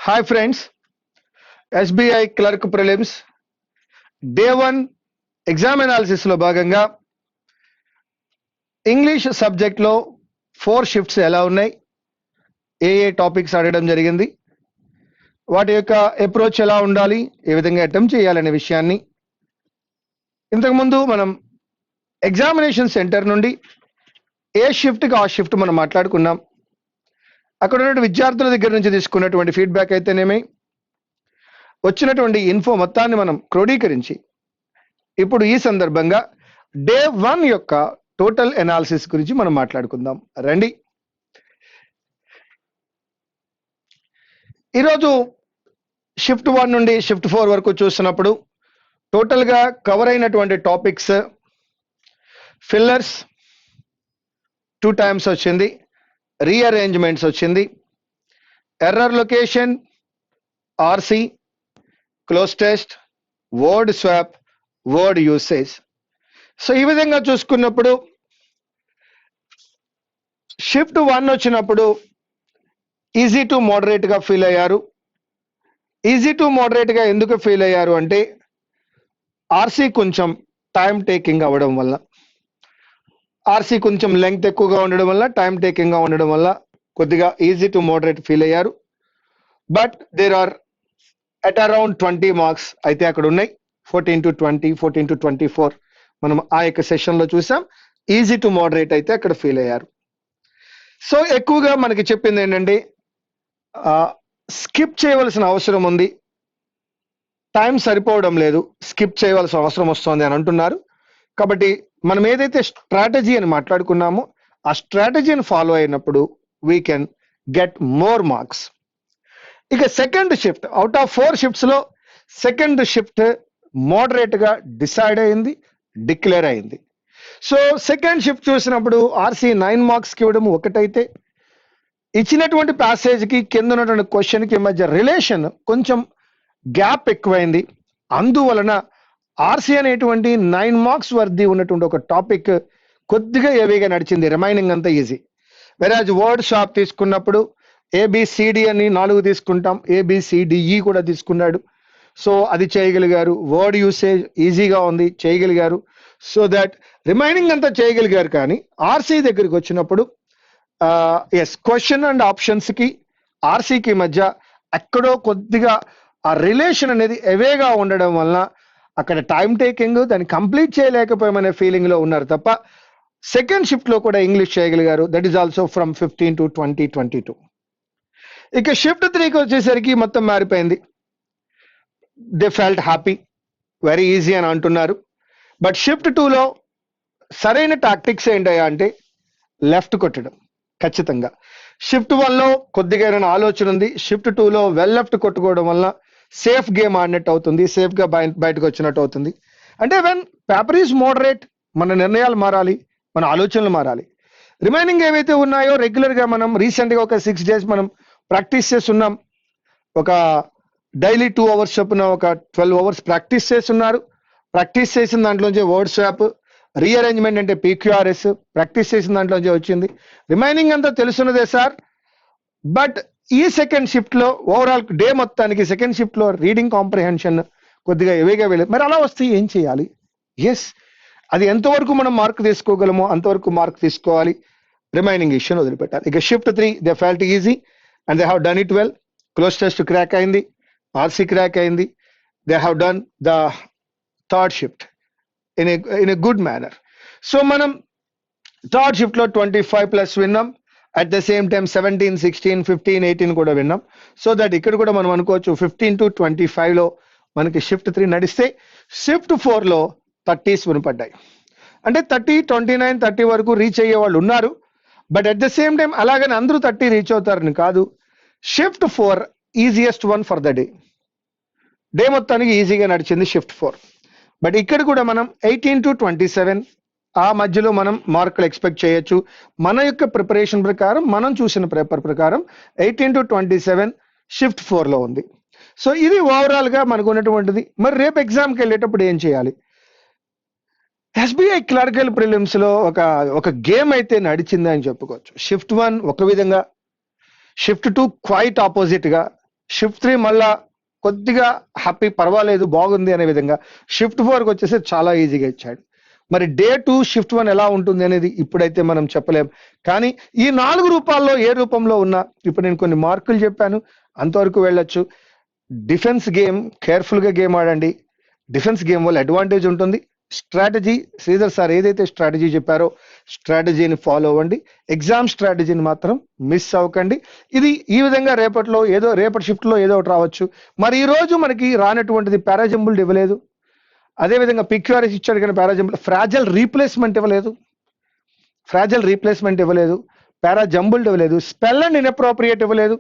Hi friends, SBI clerk prelims day 1 exam అనాలిసిస్లో భాగంగా English సబ్జెక్ట్లో 4 షిఫ్ట్స్ ఎలా ఉన్నాయి, ఏ టాపిక్స్ అడగడం జరిగింది, వాటి యొక్క అప్రోచ్ ఎలా ఉండాలి, ఏ విధంగా అటెంప్ట్ చేయాలనే విషయాన్ని ఇంతకుముందు మనం ఎగ్జామినేషన్ సెంటర్ నుండి ఏ షిఫ్ట్కి ఆ షిఫ్ట్ మనం మాట్లాడుకున్నాం. అక్కడ ఉన్న విద్యార్థుల దగ్గర నుంచి తీసుకున్నటువంటి ఫీడ్బ్యాక్ అయితేనేమి, వచ్చినటువంటి ఇన్ఫో మొత్తాన్ని మనం క్రోడీకరించి ఇప్పుడు ఈ సందర్భంగా డే 1 యొక్క టోటల్ అనాలిసిస్ గురించి మనం మాట్లాడుకుందాం. రండి. ఈరోజు షిఫ్ట్ 1 నుండి షిఫ్ట్ 4 వరకు చూసినప్పుడు టోటల్గా కవర్ అయినటువంటి టాపిక్స్ ఫిల్లర్స్ 2 టైమ్స్ వచ్చింది, రీఅరేంజ్మెంట్స్ వచ్చింది, error location, RC, cloze test, word swap, word usage. So ఈ విధంగా చూసుకున్నప్పుడు షిఫ్ట్ 1 వచ్చినప్పుడు ఈజీ టు మోడరేట్గా ఫీల్ అయ్యారు. ఈజీ టు మోడరేట్గా ఎందుకు ఫీల్ అయ్యారు అంటే ఆర్సీ కొంచెం టైం టేకింగ్ అవ్వడం వల్ల, ఆర్సీ కొంచెం లెంగ్త్ ఎక్కువగా ఉండడం వల్ల, టైం టేకింగ్గా ఉండడం వల్ల కొద్దిగా ఈజీ టు మోడరేట్ ఫీల్ అయ్యారు. But there are at around 20 marks అయితే అక్కడ ఉన్నాయి. 14 to 20, 14 to 24 మనం ఆ యొక్క సెషన్లో చూసాం. ఈజీ టు మోడరేట్ అయితే అక్కడ ఫీల్ అయ్యారు. సో ఎక్కువగా మనకి చెప్పింది ఏంటంటే స్కిప్ చేయవలసిన అవసరం ఉంది, టైం సరిపోవడం లేదు, స్కిప్ చేయవలసిన అవసరం వస్తుంది అని అంటున్నారు. కాబట్టి మనం ఏదైతే స్ట్రాటజీ అని మాట్లాడుకున్నామో ఆ స్ట్రాటజీని ఫాలో అయినప్పుడు we can get more marks. ఇక సెకండ్ షిఫ్ట్, అవుట్ ఆఫ్ 4 షిఫ్ట్స్లో సెకండ్ షిఫ్ట్ మోడరేట్గా డిసైడ్ అయింది, డిక్లేర్ అయింది. సో సెకండ్ షిఫ్ట్ చూసినప్పుడు ఆర్సీ 9 మార్క్స్కి ఇవ్వడం ఒకటైతే, ఇచ్చినటువంటి ప్యాసేజ్కి కింద ఉన్నటువంటి క్వశ్చన్కి మధ్య రిలేషన్ కొంచెం గ్యాప్ ఎక్కువైంది. అందువలన ఆర్సీ అనేటువంటి 9 మార్క్స్ వర్ది ఉన్నటువంటి ఒక టాపిక్ కొద్దిగా ఏవీగా నడిచింది, రిమైనింగ్ అంతా ఈజీ. వెరాజ్ వర్డ్ షాప్ తీసుకున్నప్పుడు ఏబిసిడి అని 4 తీసుకుంటాం, ఏబిసిడిఈ కూడా తీసుకున్నాడు. సో అది చేయగలిగారు. వర్డ్ యూసేజ్ ఈజీగా ఉంది, చేయగలిగారు. సో దట్ రిమైనింగ్ అంతా చేయగలిగారు. కానీ ఆర్సీ దగ్గరికి వచ్చినప్పుడు క్వశ్చన్ అండ్ ఆప్షన్స్కి ఆర్సీకి మధ్య ఎక్కడో కొద్దిగా ఆ రిలేషన్ అనేది ఎవేగా ఉండడం వలన అక్కడ టైం టేకింగ్, దాన్ని కంప్లీట్ చేయలేకపోయామనే ఫీలింగ్లో ఉన్నారు తప్ప సెకండ్ షిఫ్ట్లో కూడా ఇంగ్లీష్ చేయగలిగారు. That is also from 15 to 2022. ఇక షిఫ్ట్ 3కి వచ్చేసరికి మొత్తం మారిపోయింది. They felt happy, very easy అని అంటున్నారు. బట్ షిఫ్ట్ 2లో సరైన టాక్టిక్స్ ఏంటయ్యా అంటే లెఫ్ట్ కొట్టడం. ఖచ్చితంగా షిఫ్ట్ 1లో కొద్దిగా ఏమైనా ఆలోచన ఉంది, షిఫ్ట్ 2లో వెల్ లెఫ్ట్ కొట్టుకోవడం వల్ల సేఫ్ గేమ్ ఆడినట్టు అవుతుంది, సేఫ్గా బయటకు వచ్చినట్టు అవుతుంది. అంటే వెన్ పేపర్ ఈజ్ మోడరేట్, మన నిర్ణయాలు మారాలి, మన ఆలోచనలు మారాలి. రిమైనింగ్ ఏవైతే ఉన్నాయో రెగ్యులర్గా మనం రీసెంట్గా ఒక 6 days మనం ప్రాక్టీస్ చేస్తున్నాం. ఒక డైలీ 2 hours చొప్పున ఒక 12 hours ప్రాక్టీస్ చేస్తున్నారు. ప్రాక్టీస్ చేసిన దాంట్లోంచి వర్డ్ స్వాప్, రీఅరేంజ్మెంట్ అంటే పీక్యూఆర్ఎస్ ప్రాక్టీస్ చేసిన దాంట్లోంచి వచ్చింది. రిమైనింగ్ అంతా తెలుసున్నదే సార్. బట్ ఈ సెకండ్ షిఫ్ట్లో ఓవరాల్ డే మొత్తానికి సెకండ్ షిఫ్ట్లో రీడింగ్ కాంప్రిహెన్షన్ కొద్దిగా ఎవేగా వెళ్ళేది. మరి అలా వస్తే ఏం చేయాలి? అది ఎంతవరకు మనం మార్క్ తీసుకోగలమో అంతవరకు మార్క్ తీసుకోవాలి, రిమైనింగ్ ఇష్యూని వదిలిపెట్టాలి. ఇక shift 3 they felt easy and they have done it well. Cloze test crack అయింది, ఆర్సీ క్రాక్ అయింది. They have done the third shift in a good manner. So మనం థర్డ్ షిఫ్ట్లో 25+ విన్నాం. అట్ ద సేమ్ టైం 17, 16, 15, 18 కూడా విన్నాం. So that ఇక్కడ కూడా మనం అనుకోవచ్చు 15 to 25లో మనకి షిఫ్ట్ 3 నడిస్తే షిఫ్ట్ 4లో 30s వినపడ్డాయి. అంటే 30, 29, 30 వరకు రీచ్ అయ్యే వాళ్ళు ఉన్నారు. But at the same time అలాగని అందరూ 30 రీచ్ అవుతారని కాదు. Shift 4 easiest one for the day. Day మొత్తానికి ఈజీగా నడిచింది షిఫ్ట్ 4. బట్ ఇక్కడ కూడా మనం 18 to 27 ఆ మధ్యలో మనం మార్కులు ఎక్స్పెక్ట్ చేయొచ్చు. మన యొక్క ప్రిపరేషన్ ప్రకారం, మనం చూసిన పేపర్ ప్రకారం 18 to 27 షిఫ్ట్ 4లో ఉంది. సో ఇది ఓవరాల్గా మనకు ఉన్నటువంటిది. మరి రేపు ఎగ్జామ్కి వెళ్ళేటప్పుడు ఏం చేయాలి? ఎస్బీఐ క్లర్కల్ ప్రిలిమ్స్లో ఒక గేమ్ అయితే నడిచింది అని చెప్పుకోవచ్చు. షిఫ్ట్ 1 ఒక విధంగా, షిఫ్ట్ 2 క్వైట్ ఆపోజిట్గా, షిఫ్ట్ 3 మళ్ళా కొద్దిగా హ్యాపీ, పర్వాలేదు, బాగుంది అనే విధంగా. షిఫ్ట్ 4కి వచ్చేసి చాలా ఈజీగా ఇచ్చాడు. మరి డే 2 షిఫ్ట్ 1 ఎలా ఉంటుంది అనేది ఇప్పుడైతే మనం చెప్పలేం. కానీ ఈ 4 రూపాల్లో ఏ రూపంలో ఉన్నా, ఇప్పుడు నేను కొన్ని మార్కులు చెప్పాను, అంతవరకు వెళ్ళొచ్చు. డిఫెన్స్ గేమ్, కేర్ఫుల్గా గేమ్ ఆడండి. డిఫెన్స్ గేమ్ వల్ల అడ్వాంటేజ్ ఉంటుంది. స్ట్రాటజీ, శ్రీధర్ సార్ ఏదైతే స్ట్రాటజీ చెప్పారో స్ట్రాటజీని ఫాలో అవ్వండి. ఎగ్జామ్ స్ట్రాటజీని మాత్రం మిస్ అవ్వకండి. ఇది ఈ విధంగా రేపటి షిఫ్ట్లో ఏదో ఒకటి రావచ్చు. మరి ఈ రోజు మనకి రానటువంటిది పారాజంబుల్డ్ ఇవ్వలేదు, అదేవిధంగా పిక్యూఆర్ఎస్ ఇచ్చాడు కానీ ఫ్రాజల్ రీప్లేస్మెంట్ ఇవ్వలేదు, పారాజంబుల్డ్ ఇవ్వలేదు, స్పెల్ అండ్ ఇన్అప్రోప్రియేట్ ఇవ్వలేదు.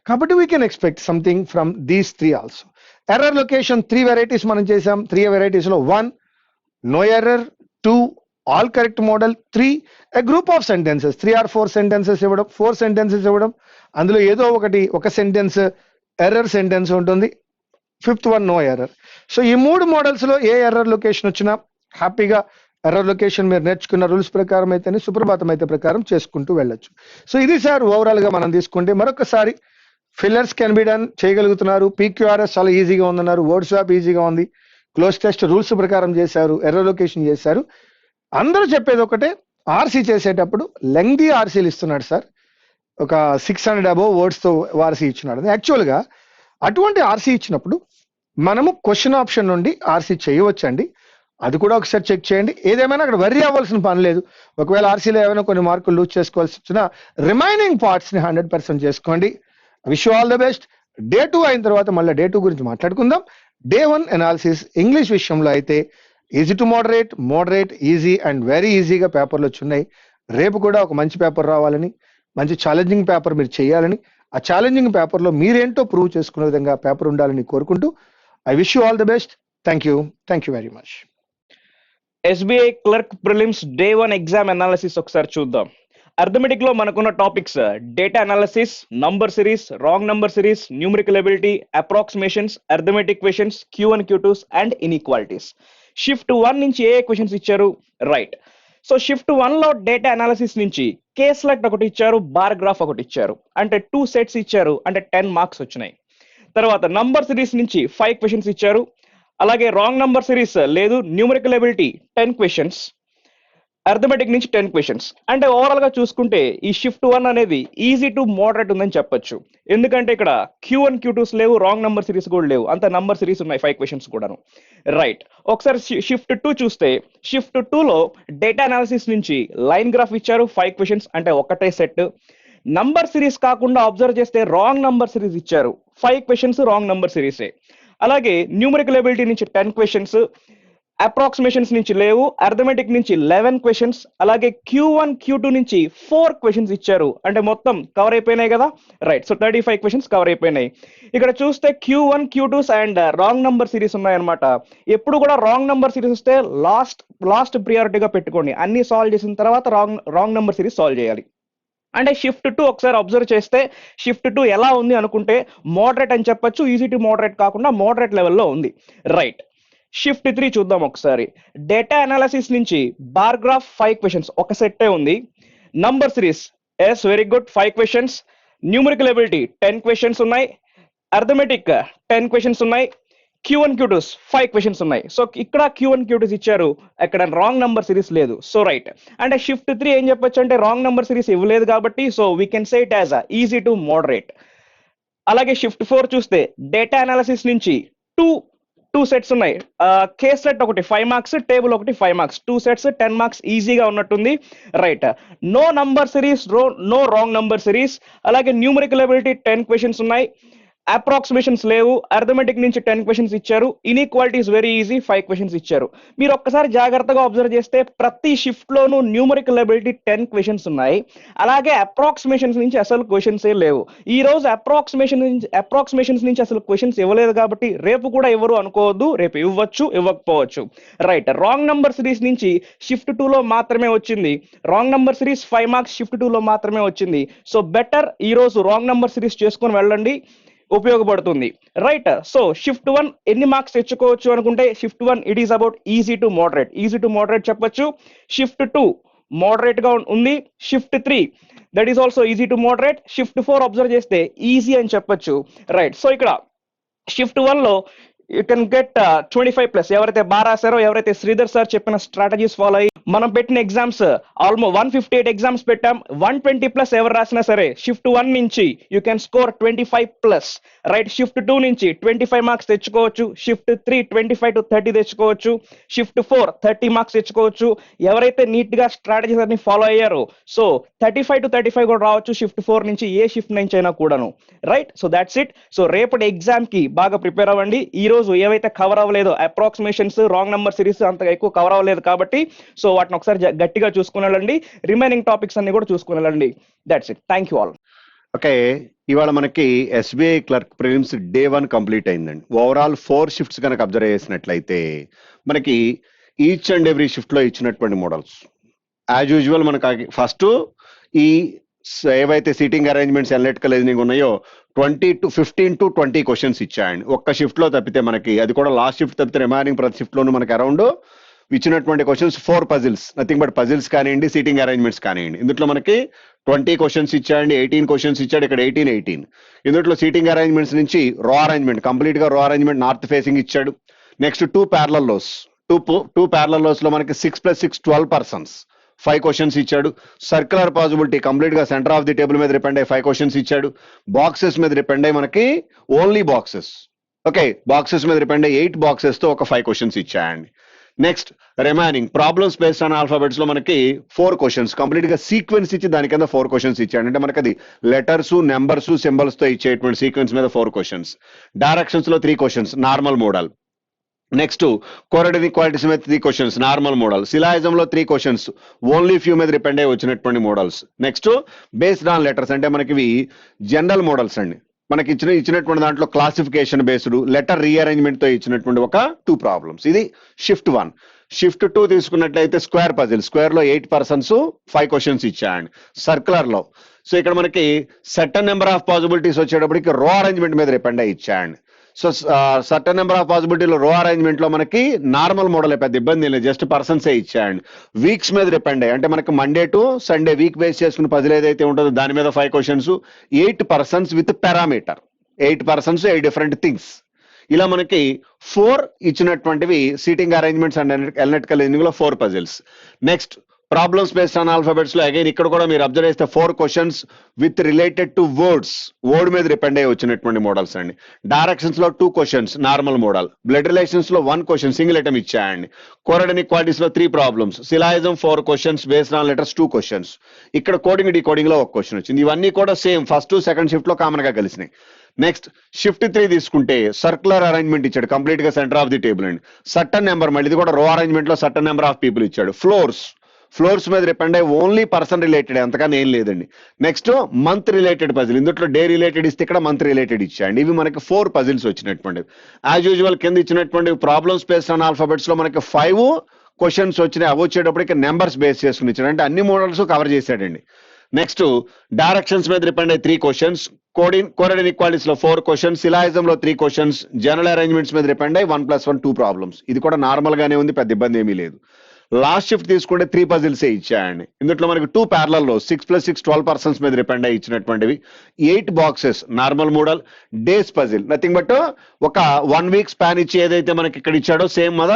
కాబట్టి we can expect something from these 3 also. Error location 3 varieties మనం చేసాం. 3 వెరైటీస్లో 1 no error, 2 all correct model, 3 a group of sentences, 3 or 4 sentences ఇవ్వడం, 4 సెంటెన్సెస్ ఇవ్వడం, అందులో ఏదో ఒక సెంటెన్స్ ఎర్రర్ సెంటెన్స్ ఉంటుంది, 5th one no error. So ఈ 3 మోడల్స్లో ఏ ఎర్రర్ లొకేషన్ వచ్చినా హ్యాపీగా ఎర్రర్ లొకేషన్ మీరు నేర్చుకున్న రూల్స్ ప్రకారం అయితేనే, సుప్రభాతం అయితే ప్రకారం చేసుకుంటూ వెళ్ళొచ్చు. సో ఇది సార్ ఓవరాల్గా మనం తీసుకుంటే. మరొకసారి ఫిల్లర్స్ కెన్ బి డన్ చేయగలుగుతున్నారు, పీక్యూఆర్ఎస్ చాలా ఈజీగా ఉందన్నారు, వర్డ్ స్వాప్ ఈజీగా ఉంది, క్లోజ్ టెస్ట్ రూల్స్ ప్రకారం చేశారు, ఎర్రర్ లొకేషన్ చేశారు. అందరూ చెప్పేది ఒకటే, ఆర్సీ చేసేటప్పుడు లెంగ్దీ ఆర్సీలు ఇస్తున్నాడు సార్, ఒక 600 అబోవ్ వర్డ్స్తో ఆర్సీ ఇచ్చినాడు. యాక్చువల్గా అటువంటి ఆర్సీ ఇచ్చినప్పుడు మనము క్వశ్చన్ ఆప్షన్ నుండి ఆర్సీ చేయవచ్చండి. అది కూడా ఒకసారి చెక్ చేయండి. ఏదేమైనా అక్కడ వర్రీ అవ్వాల్సిన పని లేదు. ఒకవేళ ఆర్సీలో ఏమైనా కొన్ని మార్కులు లూజ్ చేసుకోవాల్సి వచ్చినా రిమైనింగ్ పార్ట్స్ని 100% చేసుకోండి. Wish you all the best. Day 2 అయిన తర్వాత మళ్ళీ డే 2 గురించి మాట్లాడుకుందాం. డే 1 ఎనాలిసిస్ ఇంగ్లీష్ విషయంలో అయితే easy to moderate, easy and very ఈజీగా పేపర్లు వచ్చున్నాయి. రేపు కూడా ఒక మంచి పేపర్ రావాలని, మంచి ఛాలెంజింగ్ పేపర్ మీరు చేయాలని, ఆ ఛాలెంజింగ్ పేపర్లో మీరేంటో ప్రూవ్ చేసుకునే విధంగా పేపర్ ఉండాలని కోరుకుంటూ I wish you all the best. Thank you very much. SBI clerk prelims day 1 exam analysis ఒకసారి చూద్దాం. అర్థమెటిక్ లో మనకున్న topics data analysis, number series, wrong number series, numerical ability, approximations, arithmetic questions, Q1 Q2s and inequalities. Shift 1 నుంచి ఏ questions ఇచ్చారు? Right. So shift 1 లో data analysis నుంచి caselet ఒకటి ఇచ్చారు, బార్ గ్రాఫ్ ఒకటి ఇచ్చారు, అంటే 2 సెట్స్ ఇచ్చారు, అంటే 10 మార్క్స్ వచ్చినాయి. తర్వాత నంబర్ సిరీస్ నుంచి 5 క్వశ్చన్స్ ఇచ్చారు, అలాగే రాంగ్ నంబర్ సిరీస్ లేదు, న్యూమరికల్ ఎబిలిటీ 10 క్వశ్చన్స్, అర్థమెటిక్ నుంచి 10 క్వశ్చన్స్. అంటే ఓవరాల్ గా చూసుకుంటే ఈ షిఫ్ట్ 1 అనేది ఈజీ టు మోడరేట్ ఉందని చెప్పొచ్చు. ఎందుకంటే ఇక్కడ Q1 Q2s లేవు, రాంగ్ నంబర్ సిరీస్ కూడా లేవు, అంత నంబర్ సిరీస్ ఉన్నాయి, 5 క్వశ్చన్స్ కూడాను. రైట్. ఒకసారి షిఫ్ట్ 2 చూస్తే షిఫ్ట్ 2 లో డేటా అనాలిసిస్ నుంచి లైన్ గ్రాఫ్ ఇచ్చారు, 5 క్వశ్చన్స్, అంటే ఒకటే సెట్. నంబర్ సిరీస్ కాకుండా అబ్జర్వ్ చేస్తే రాంగ్ నంబర్ సిరీస్ ఇచ్చారు, 5 క్వశ్చన్స్ రాంగ్ నంబర్ సిరీసే. అలాగే న్యూమరికల్ ఎబిలిటీ నుంచి 10 క్వశ్చన్స్, అప్రాక్సిమేషన్స్ నుంచి లేవు, అర్థమెటిక్ నుంచి 11 క్వశ్చన్స్, అలాగే Q1 Q2 నుంచి 4 క్వశ్చన్స్ ఇచ్చారు, అంటే మొత్తం కవర్ అయిపోయినాయి కదా. రైట్. సో 35 క్వశ్చన్స్ కవర్ అయిపోయినాయి. ఇక్కడ చూస్తే Q1 Q2s and wrong number series ఉన్నాయన్నమాట. ఎప్పుడు కూడా రాంగ్ నంబర్ సిరీస్ వస్తే లాస్ట్ ప్రియారిటీగా పెట్టుకోండి. అన్ని సాల్వ్ చేసిన తర్వాత రాంగ్ నంబర్ సిరీస్ సాల్వ్ చేయాలి. అంటే షిఫ్ట్ 2 ఒకసారి అబ్జర్వ్ చేస్తే షిఫ్ట్ 2 ఎలా ఉంది అనుకుంటే మోడరేట్ అని చెప్పొచ్చు, ఈజీ టు మోడరేట్ కాకుండా మోడరేట్ లెవెల్లో ఉంది. రైట్. షిఫ్ట్ 3 చూద్దాం ఒకసారి. డేటా అనాలిసిస్ నుంచి బార్ గ్రాఫ్ 5 క్వశ్చన్స్, ఒక సెట్టే ఉంది. Number series yes very good, 5 questions. Numerical ability 10 questions ఉన్నాయి, అర్థమెటిక్ 10 క్వశ్చన్స్ ఉన్నాయి, Q1 Q2s 5 క్వశ్చన్స్ ఉన్నాయి. సో ఇక్కడ Q1 Q2s ఇచ్చారు, అక్కడ రాంగ్ నంబర్ సిరీస్ లేదు. So right. అంటే షిఫ్ట్ 3 ఏం చెప్పొచ్చు అంటే రాంగ్ నంబర్ సిరీస్ ఇవ్వలేదు కాబట్టి so we can say it as easy to moderate. అలాగే షిఫ్ట్ 4 చూస్తే డేటా అనాలిసిస్ నుంచి టూ సెట్స్ ఉన్నాయి. కేస్ సెట్ ఒకటి 5 మార్క్స్, టేబుల్ ఒకటి 5 మార్క్స్, 2 సెట్స్ 10 మార్క్స్ ఈజీగా ఉన్నట్టుంది. Right. No number series, no wrong number series, అలాగే న్యూమరికల్ ఎబిలిటీ 10 క్వశ్చన్స్ ఉన్నాయి, అప్రాక్సిమేషన్స్ లేవు, అర్థమెటిక్ నుంచి 10 క్వశ్చన్స్ ఇచ్చారు, ఇన్ఈక్వాలిటీస్ వెరీ ఈజీ 5 క్వశ్చన్స్ ఇచ్చారు. మీరు ఒక్కసారి జాగ్రత్తగా అబ్జర్వ్ చేస్తే ప్రతి షిఫ్ట్ లోనూ న్యూమరికల్ ఎబిలిటీ 10 క్వశ్చన్స్ ఉన్నాయి, అలాగే అప్రాక్సిమేషన్స్ నుంచి అసలు క్వశ్చన్సే లేవు. ఈ రోజు అప్రాక్సిమేషన్స్ నుంచి అసలు క్వశ్చన్స్ ఇవ్వలేదు కాబట్టి రేపు కూడా ఎవరు అనుకోవద్దు, రేపు ఇవ్వచ్చు, ఇవ్వకపోవచ్చు. రైట్. రాంగ్ నంబర్ సిరీస్ నుంచి షిఫ్ట్ 2 లో మాత్రమే వచ్చింది, wrong number series 5 marks shift 2 లో మాత్రమే వచ్చింది. సో బెటర్ ఈ రోజు రాంగ్ నంబర్ సిరీస్ చేసుకొని వెళ్ళండి, ఉపయోగపడుతుంది. రైట్. సో షిఫ్ట్ 1 ఎన్ని మార్క్స్ తెచ్చుకోవచ్చు అనుకుంటే shift 1 it is about easy to moderate చెప్పొచ్చు. షిఫ్ట్ 2 మోడరేట్ గా ఉంది. Shift 3 that is also easy to moderate. Shift 4 observe చేస్తే ఈజీ అని చెప్పొచ్చు, రైట్. సో ఇక్కడ షిఫ్ట్ 1 లో యూ కెన్ గెట్ 25+. ఎవరైతే బాగా రాశారో, ఎవరైతే శ్రీధర్ సార్ చెప్పిన స్ట్రాటజీస్ ఫాలో అయ్యి మనం పెట్టిన ఎగ్జామ్స్ ఆల్మోస్ట్ 158 ఎగ్జామ్స్ పెట్టాం. 120+ ఎవరు రాసినా సరే షిఫ్ట్ 1 నుంచి you can score 25+, right. Shift 2 నుంచి 25 మార్క్స్ తెచ్చుకోవచ్చు. షిఫ్ట్ 3 25 to 30 తెచ్చుకోవచ్చు. షిఫ్ట్ 4 30 మార్క్స్ తెచ్చుకోవచ్చు. ఎవరైతే నీట్ గా స్ట్రాటజీస్ అన్ని ఫాలో అయ్యారో సో 35 to 35 కూడా రావచ్చు షిఫ్ట్ 4 నుంచి, ఏ షిఫ్ట్ నుంచి అయినా కూడాను, right. So that's it. So రేపటి ఎగ్జామ్ కి బాగా ప్రిపేర్ అవ్వండి. ఈ రోజు ఏవైతే కవర్ అవ్వలేదో అప్రాక్సిమేషన్స్, రాంగ్ నెంబర్ సిరీస్ అంతగా ఎక్కువ కవర్ అవ్వలేదు కాబట్టి సో వాటిని ఒకసారి గట్టిగా చూసుకుని వెళ్ళండి. రిమైనింగ్ టాపిక్స్ అన్ని కూడా చూసుకుని వెళ్ళండి. That's it. Thank you all. Okay, ఇవాళ మనకి SBI clerk prelims day 1 complete అయిందండి. ఓవరాల్ 4 షిఫ్ట్స్ కనుక అబ్జర్వ్ చేసినట్లయితే మనకి ఈచ్ అండ్ ఎవ్రీ షిఫ్ట్ లో ఇచ్చినటువంటి మోడల్స్ యాజ్ యూజువల్ మనకి ఫస్ట్ ఈ ఏవైతే సీటింగ్ అరేంజ్మెంట్స్ అనలిటికల్ రీజనింగ్ ఉన్నాయో 15 to 20 క్వశ్చన్స్ ఇచ్చాయండి. ఒక్క షిఫ్ట్ లో తప్పితే మనకి, అది కూడా లాస్ట్ షిఫ్ట్ తప్పితే రిమైనింగ్ ప్రతి షిఫ్ట్ లోను మనకి అరౌండ్ ఇచ్చినటువంటి questions 4 puzzles, nothing but puzzles కానివ్వండి, సీటింగ్ అరేంజ్మెంట్స్ కానివ్వండి. ఇందులో మనకి 20 క్వశ్చన్స్ ఇచ్చాయండి, 18 క్వశ్చన్స్ ఇచ్చాడు, ఇక్కడ 18. ఇందులో సీటింగ్ అరేంజ్మెంట్స్ నుంచి రో అరేంజ్మెంట్, కంప్లీట్ గా రో అరేంజ్మెంట్ నార్త్ ఫేసింగ్ ఇచ్చాడు. Next 2 parallel rows, 2 parallel rows లో మనకి 6+6 12 పర్సన్స్ 5 క్వశ్చన్స్ ఇచ్చాడు. సర్క్యులర్ పాసిబిలిటీ కంప్లీట్ గా సెంటర్ ఆఫ్ ది టేబుల్ మీద డిపెండ్ అయ్యి 5 క్వశ్చన్స్ ఇచ్చాడు. బాక్సెస్ మీద డిపెండ్ అయ్యి మనకి ఓన్లీ బాక్సెస్, ఓకే, బాక్సెస్ మీద డిపెండ్ అయ్యి 8 బాక్సెస్ తో ఒక 5 క్వశ్చన్స్ ఇచ్చాయండి. Next remaining problems based on alphabets లో మనకి 4 క్వశ్చన్స్ కంప్లీట్ గా సీక్వెన్స్ ఇచ్చి దాని కింద 4 క్వశ్చన్స్ ఇచ్చాడు. అంటే మనకి అది లెటర్స్, నెంబర్స్, సింబల్స్ తో ఇచ్చేటువంటి సీక్వెన్స్ మీద 4 క్వశ్చన్స్. డైరెక్షన్స్ లో 3 questions normal model. Next coded equalities మీద 3 క్వశ్చన్స్ నార్మల్ మోడల్. సిలాయిజం లో 3 క్వశ్చన్స్ ఓన్లీ ఫ్యూ మీద డిపెండ్ అయ్యి వచ్చినటువంటి models. Next based on letters, అంటే మనకి ఇవి జనరల్ మోడల్స్ అండి. మనకి ఇచ్చినటువంటి దాంట్లో క్లాసిఫికేషన్ బేస్డ్ లెటర్ రీఅరేంజ్మెంట్ తో ఇచ్చినటువంటి ఒక 2 ప్రాబ్లమ్స్. ఇది షిఫ్ట్ 1. షిఫ్ట్ 2 తీసుకున్నట్లయితే స్క్వేర్ పజిల్, స్క్వేర్ లో 8 పర్సన్స్ 5 క్వశ్చన్స్ ఇచ్చాయండి. సర్క్యులర్ లో సో ఇక్కడ మనకి సర్టన్ నెంబర్ ఆఫ్ పాసిబిలిటీస్ వచ్చేటప్పటికి రో అరేంజ్మెంట్ మీద డిపెండ్ అయ్యి ఇచ్చాయండి. సో సర్టన్ నెంబర్ ఆఫ్ పాసిబిలిటీలో రో అరేంజ్మెంట్ లో మనకి నార్మల్ మోడల్ పెద్ద ఇబ్బంది లేదు, జస్ట్ పర్సన్సే ఇచ్చాయండి. వీక్స్ మీద డిపెండ్ అయ్యి, అంటే మనకి Monday to Sunday week base చేసుకున్న పజిల్ ఏదైతే ఉంటుందో దాని మీద 5 questions, 8 persons with parameter, 8 persons 8 different things. ఇలా మనకి 4 ఇచ్చినటువంటివి seating arrangements and analytical reasoning లో 4 puzzles. Next problems based on alphabets లో అగైన్ ఇక్కడ కూడా మీరు అబ్జర్వ్ చేస్తే 4 questions with related to words, word మీద డిపెండ్ అయ్యి వచ్చినటువంటి మోడల్స్ అండి. డైరెక్షన్స్ లో 2 questions normal model. Blood relations లో 1 క్వశ్చన్ సింగిల్ ఐటమ్ ఇచ్చాయండి. కోరడ్ ఈక్వాలిటీస్ లో 3 problems. Syllogism 4 questions based on letters 2 questions. ఇక్కడ కోడింగ్ డీకోడింగ్ లో 1 క్వశ్చన్ వచ్చింది. ఇవన్నీ కూడా సేమ్ ఫస్ట్ సెకండ్ షిఫ్ట్ లో కామన్ గా కలిసినాయి. నెక్స్ట్ షిఫ్ట్ 3 తీసుకుంటే సర్క్యులర్ అరేంజ్మెంట్ ఇచ్చాడు, కంప్లీట్ గా సెంటర్ ఆఫ్ ది టేబుల్ అండి. సర్టన్ నెంబర్, మళ్ళీ ఇది కూడా రో అరేంజ్మెంట్ లో సర్టన్ నెంబర్ ఆఫ్ పీపుల్ ఇచ్చాడు. ఫ్లోర్స్ మీద డిపెండ్ అయ్యి ఓన్లీ పర్సన్ రిలేటెడ్, అంతకన్నా ఏం లేదండి. నెక్స్ట్ మంత్ రిలేటెడ్ పజిల్, ఇందులో డే రిలేటెడ్ ఇస్తే ఇక్కడ మంత్ రిలేటెడ్ ఇచ్చాయండి. ఇవి మనకి 4 పజిల్స్ వచ్చినటువంటివి. యాజ్ యూజువల్ కింద ఇచ్చినటువంటి ప్రాబ్లమ్స్ బేస్డ్ ఆన్ ఆల్ఫాబెట్స్ లో మనకి 5 క్వశ్చన్స్ వచ్చినాయి. అవి వచ్చేటప్పటికి నెంబర్స్ బేస్ చేసుకుని ఇచ్చాడు, అంటే అన్ని మోడల్స్ కవర్ చేశాడండి. నెక్స్ట్ డైరెక్షన్స్ మీద డిపెండ్ అయ్యి 3 క్వశ్చన్స్. కోరడ్ ఈక్వాలిటీస్ లో 4 క్వశ్చన్స్. సిలాయిజం లో 3 క్వశ్చన్స్. జనరల్ అరేంజ్మెంట్స్ మీద డిపెండ్ అయ్యి 1+1 2 ప్రాబ్లమ్స్. ఇది కూడా నార్మల్ గానే ఉంది, పెద్ద ఇబ్బంది ఏమీ లేదు. లాస్ట్ షిఫ్ట్ తీసుకుంటే 3 పజిల్సే ఇచ్చాయండి. ఇందులో మనకి 2 ప్యారలల్ లో 6+6 12 పర్సన్స్ మీద డిపెండ్ అయ్యి ఇచ్చినటువంటివి. 8 boxes normal model. Days puzzle nothing but ఒక 1 వీక్ స్పాన్ ఇచ్చి ఏదైతే మనకి ఇక్కడ ఇచ్చాడో సేమ్ మీద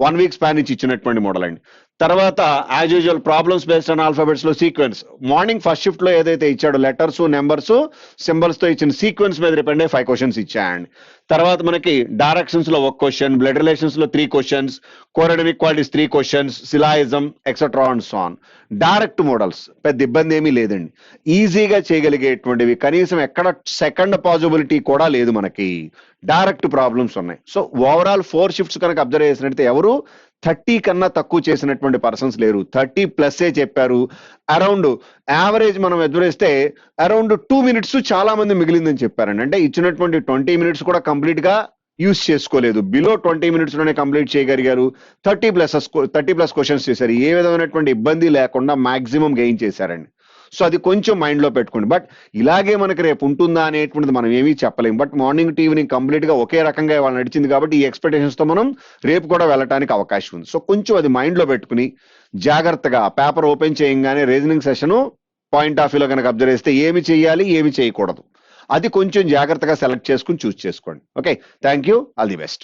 1 వీక్ స్పాన్ ఇచ్చి ఇచ్చినటువంటి మోడల్ అండి. తర్వాత as usual problems based on alphabets లో సీక్వెన్స్, మార్నింగ్ ఫస్ట్ షిఫ్ట్ లో ఏదైతే ఇచ్చాడో లెటర్స్, నెంబర్స్, సింబల్స్ తో ఇచ్చిన సీక్వెన్స్ మీద డిపెండ్ అయ్యి 5 క్వశ్చన్స్ ఇచ్చాయండి. తర్వాత మనకి డైరెక్షన్స్ లో 1 క్వశ్చన్, బ్లడ్ రిలేషన్స్ లో 3 questions, coded equalities 3 questions, syllogism etcetera and so on. Direct models పెద్ద ఇబ్బంది ఏమీ లేదండి, ఈజీగా చేయగలిగేటువంటివి. కనీసం ఎక్కడ సెకండ్ పాసిబిలిటీ కూడా లేదు, మనకి డైరెక్ట్ ప్రాబ్లమ్స్ ఉన్నాయి. సో ఓవరాల్ 4 షిఫ్ట్స్ కనుక అబ్జర్వ్ చేసినట్టు ఎవరు 30 కన్నా తక్కువ చేసినటువంటి పర్సన్స్ లేరు, 30+ చెప్పారు. అరౌండ్ యావరేజ్ మనం ఎదురేస్తే అరౌండ్ 2 మినిట్స్ చాలా మంది మిగిలిందని చెప్పారండి. అంటే ఇచ్చినటువంటి 20 మినిట్స్ కూడా కంప్లీట్ గా యూజ్ చేసుకోలేదు, బిలో 20 మినిట్స్ లోనే కంప్లీట్ చేయగలిగారు. 30+ క్వశ్చన్స్ చేశారు, ఏ విధమైనటువంటి ఇబ్బంది లేకుండా మాక్సిమం గెయిన్ చేశారండి. సో అది కొంచెం మైండ్ లో పెట్టుకోండి. బట్ ఇలాగే మనకి రేపు ఉంటుందా అనేటువంటిది మనం ఏమీ చెప్పలేం. But morning to evening complete గా ఒకే రకంగా ఇవాళ నడిచింది కాబట్టి ఈ ఎక్స్పెక్టేషన్స్ తో మనం రేపు కూడా వెళ్ళటానికి అవకాశం ఉంది. సో కొంచెం అది మైండ్ లో పెట్టుకుని జాగ్రత్తగా పేపర్ ఓపెన్ చేయగానే రీజనింగ్ సెషన్ పాయింట్ ఆఫ్ వ్యూలో కనుక అబ్జర్వ్ చేస్తే ఏమి చేయాలి ఏమి చేయకూడదు అది కొంచెం జాగ్రత్తగా సెలెక్ట్ చేసుకుని చూస్ చేసుకోండి. Okay, thank you, all the best.